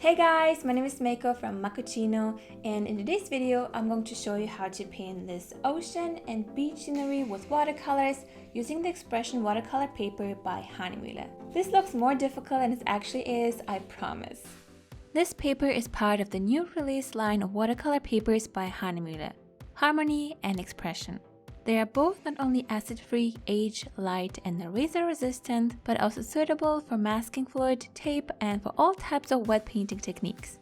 Hey guys, my name is Mako from Makoccino, and in today's video I'm going to show you how to paint this ocean and beach scenery with watercolors using the Espression watercolor paper by Hahnemühle. This looks more difficult than it actually is, I promise. This paper is part of the new release line of watercolor papers by Hahnemühle, Harmony and Expression. They are both not only acid-free, age, light, and eraser-resistant, but also suitable for masking fluid, tape, and for all types of wet painting techniques.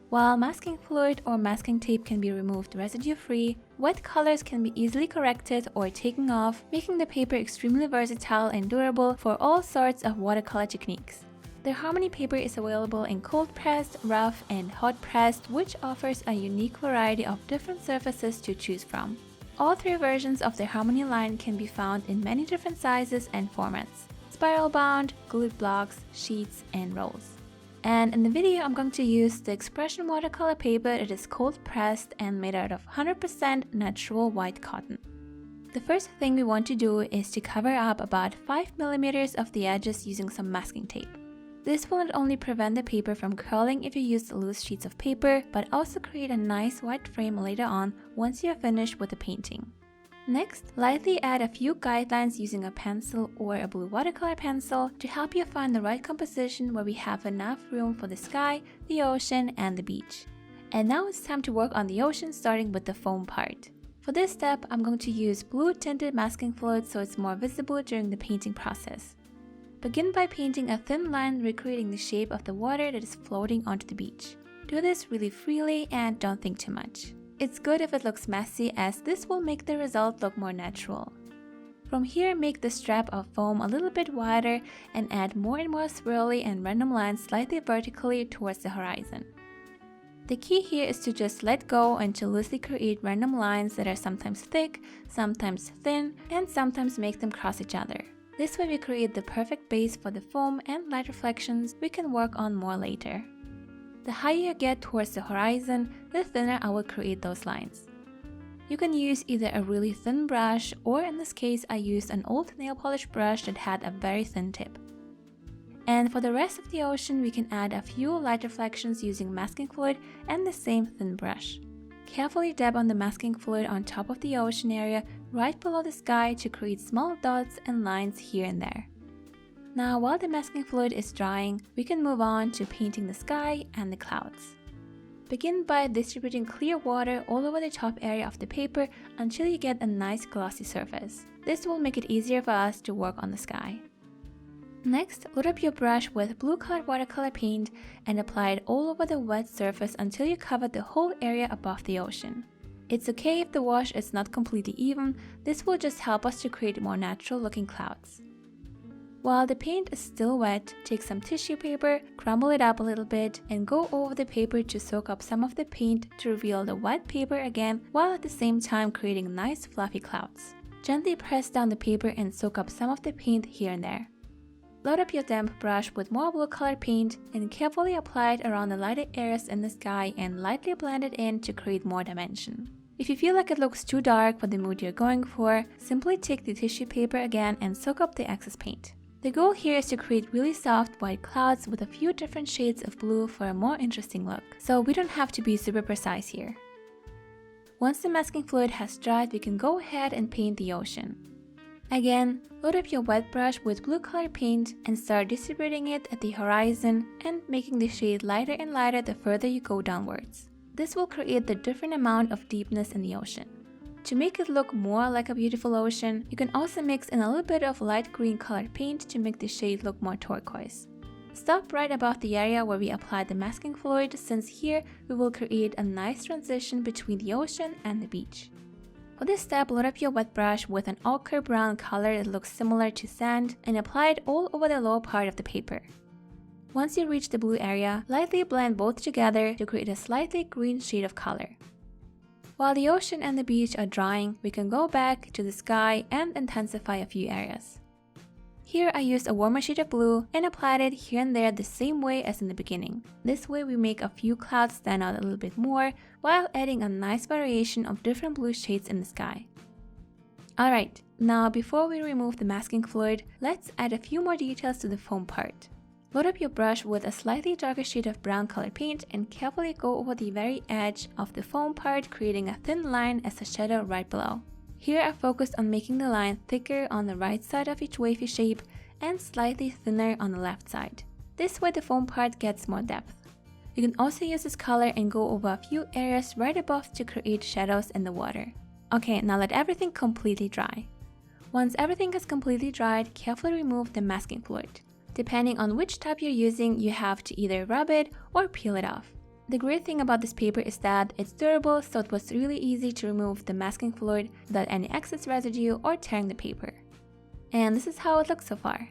While masking fluid or masking tape can be removed residue-free, wet colors can be easily corrected or taken off, making the paper extremely versatile and durable for all sorts of watercolor techniques. The Harmony paper is available in cold pressed, rough, and hot pressed, which offers a unique variety of different surfaces to choose from. All three versions of the Harmony line can be found in many different sizes and formats: spiral bound, glued blocks, sheets, and rolls. And in the video I'm going to use the Expression watercolor paper that is cold pressed and made out of 100% natural white cotton. The first thing we want to do is to cover up about 5 mm of the edges using some masking tape. This will not only prevent the paper from curling if you use loose sheets of paper, but also create a nice white frame later on once you are finished with the painting. Next, lightly add a few guidelines using a pencil or a blue watercolor pencil to help you find the right composition where we have enough room for the sky, the ocean, and the beach. And now it's time to work on the ocean, starting with the foam part. For this step, I'm going to use blue tinted masking fluid so it's more visible during the painting process. Begin by painting a thin line recreating the shape of the water that is floating onto the beach. Do this really freely and don't think too much. It's good if it looks messy, as this will make the result look more natural. From here, make the strap of foam a little bit wider and add more and more swirly and random lines slightly vertically towards the horizon. The key here is to just let go and to loosely create random lines that are sometimes thick, sometimes thin, and sometimes make them cross each other. This way we create the perfect base for the foam and light reflections we can work on more later. The higher you get towards the horizon, the thinner I will create those lines. You can use either a really thin brush, or in this case I used an old nail polish brush that had a very thin tip. And for the rest of the ocean we can add a few light reflections using masking fluid and the same thin brush. Carefully dab on the masking fluid on top of the ocean area right below the sky to create small dots and lines here and there. Now while the masking fluid is drying, we can move on to painting the sky and the clouds. Begin by distributing clear water all over the top area of the paper until you get a nice glossy surface. This will make it easier for us to work on the sky. Next, load up your brush with blue colored watercolor paint and apply it all over the wet surface until you cover the whole area above the ocean. It's okay if the wash is not completely even, this will just help us to create more natural looking clouds. While the paint is still wet, take some tissue paper, crumble it up a little bit, and go over the paper to soak up some of the paint to reveal the wet paper again, while at the same time creating nice fluffy clouds. Gently press down the paper and soak up some of the paint here and there. Load up your damp brush with more blue colored paint and carefully apply it around the lighter areas in the sky and lightly blend it in to create more dimension. If you feel like it looks too dark for the mood you're going for, simply take the tissue paper again and soak up the excess paint. The goal here is to create really soft white clouds with a few different shades of blue for a more interesting look, so we don't have to be super precise here. Once the masking fluid has dried, we can go ahead and paint the ocean. Again, load up your wet brush with blue colored paint and start distributing it at the horizon and making the shade lighter and lighter the further you go downwards. This will create the different amount of deepness in the ocean. To make it look more like a beautiful ocean, you can also mix in a little bit of light green colored paint to make the shade look more turquoise. Stop right above the area where we applied the masking fluid, since here we will create a nice transition between the ocean and the beach. For this step, load up your wet brush with an ochre brown color that looks similar to sand and apply it all over the lower part of the paper. Once you reach the blue area, lightly blend both together to create a slightly green shade of color. While the ocean and the beach are drying, we can go back to the sky and intensify a few areas. Here I used a warmer shade of blue and applied it here and there the same way as in the beginning. This way we make a few clouds stand out a little bit more, while adding a nice variation of different blue shades in the sky. Alright, now before we remove the masking fluid, let's add a few more details to the foam part. Load up your brush with a slightly darker shade of brown colored paint and carefully go over the very edge of the foam part, creating a thin line as a shadow right below. Here I focused on making the line thicker on the right side of each wavy shape and slightly thinner on the left side. This way the foam part gets more depth. You can also use this color and go over a few areas right above to create shadows in the water. Okay, now let everything completely dry. Once everything has completely dried, carefully remove the masking fluid. Depending on which type you're using, you have to either rub it or peel it off. The great thing about this paper is that it's durable, so it was really easy to remove the masking fluid without any excess residue or tearing the paper. And this is how it looks so far.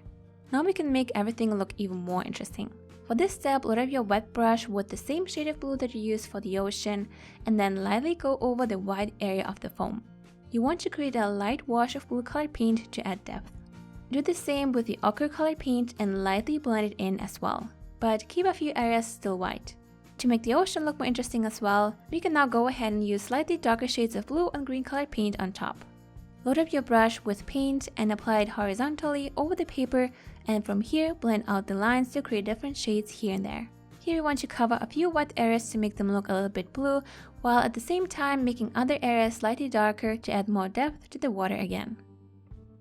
Now we can make everything look even more interesting. For this step, load up your wet brush with the same shade of blue that you used for the ocean, and then lightly go over the wide area of the foam. You want to create a light wash of blue colored paint to add depth. Do the same with the ochre colored paint and lightly blend it in as well, but keep a few areas still white. To make the ocean look more interesting as well, we can now go ahead and use slightly darker shades of blue and green colored paint on top. Load up your brush with paint and apply it horizontally over the paper, and from here blend out the lines to create different shades here and there. Here we want to cover a few wet areas to make them look a little bit blue, while at the same time making other areas slightly darker to add more depth to the water again.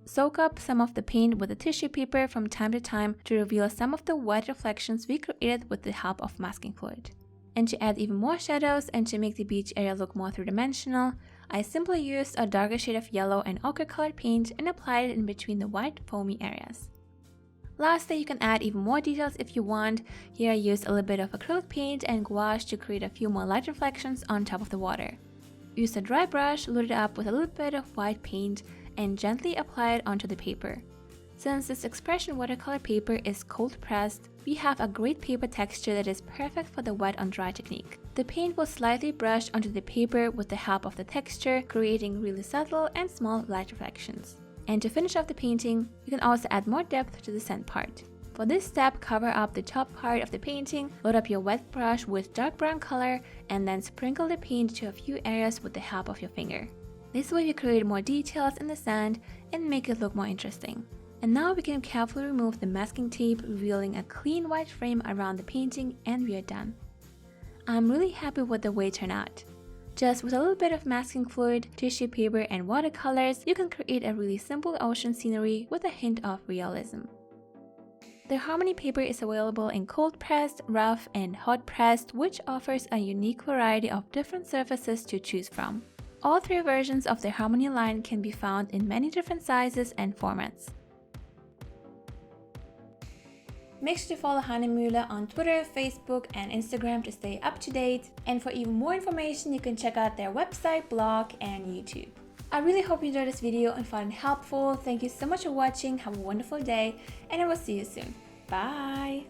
Soak up some of the paint with a tissue paper from time to time to reveal some of the white reflections we created with the help of masking fluid. And to add even more shadows and to make the beach area look more three-dimensional, I simply used a darker shade of yellow and ochre colored paint and applied it in between the white foamy areas. Lastly, you can add even more details if you want. Here I used a little bit of acrylic paint and gouache to create a few more light reflections on top of the water. Use a dry brush, load it up with a little bit of white paint, and gently apply it onto the paper. Since this Expression watercolor paper is cold pressed, we have a great paper texture that is perfect for the wet on dry technique. The paint will slightly brush onto the paper with the help of the texture, creating really subtle and small light reflections. And to finish off the painting, you can also add more depth to the sand part. For this step, cover up the top part of the painting, load up your wet brush with dark brown color, and then sprinkle the paint to a few areas with the help of your finger. This way you create more details in the sand and make it look more interesting. And now we can carefully remove the masking tape, revealing a clean white frame around the painting, and we are done. I'm really happy with the way it turned out. Just with a little bit of masking fluid, tissue paper, and watercolors, you can create a really simple ocean scenery with a hint of realism. The Harmony paper is available in cold pressed, rough, and hot pressed, which offers a unique variety of different surfaces to choose from. All three versions of the Harmony line can be found in many different sizes and formats. Make sure to follow Hahnemühle on Twitter, Facebook, and Instagram to stay up to date. And for even more information, you can check out their website, blog, and YouTube. I really hope you enjoyed this video and found it helpful. Thank you so much for watching. Have a wonderful day, and I will see you soon. Bye!